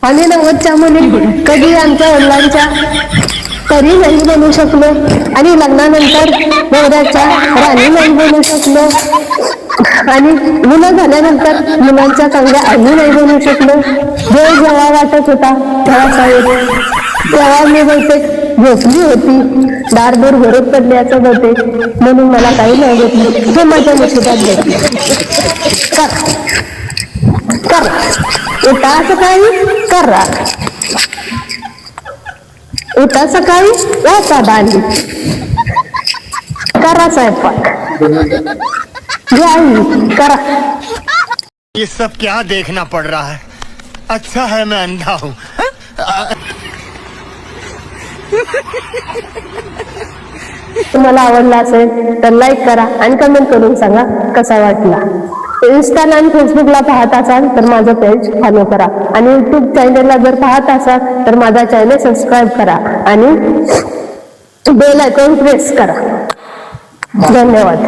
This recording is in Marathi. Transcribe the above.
आम्ही 90च्या मुली कधी आमच्या वडिलांच्या तरी नाही बनू शकलो आणि लग्नानंतर नवऱ्याच्या राणी नाही बनू शकलो आणि मुलं झाल्यानंतर मुलांच्या चांगल्या आम्ही नाही बनू शकलो. देव जेव्हा वाटत होता तेव्हा मी बहुतेक झोपली होती, दारदूर भरत पडली असं बहुतेक, म्हणून मला काही नाही घेतलं. हे माझ्या नशिबात घेतलं. कर उठा सकाळी करा, उठा सकाळी वाचा बांधी, करा स्वयंपाक, घ्या करा. ये सब क्या देखना पड़ रहा है? अच्छा है मैं अंधा हूँ. तुम्हाला आवडला असेल तर लाईक करा आणि कमेंट करून सांगा कसा वाटला. इंस्टाला आणि फेसबुकला पाहत असाल तर माझं पेज फॉलो करा आणि युट्यूब चॅनलला जर पाहत असाल तर माझा चॅनल सबस्क्राईब करा आणि बेल आयकॉन प्रेस करा. धन्यवाद.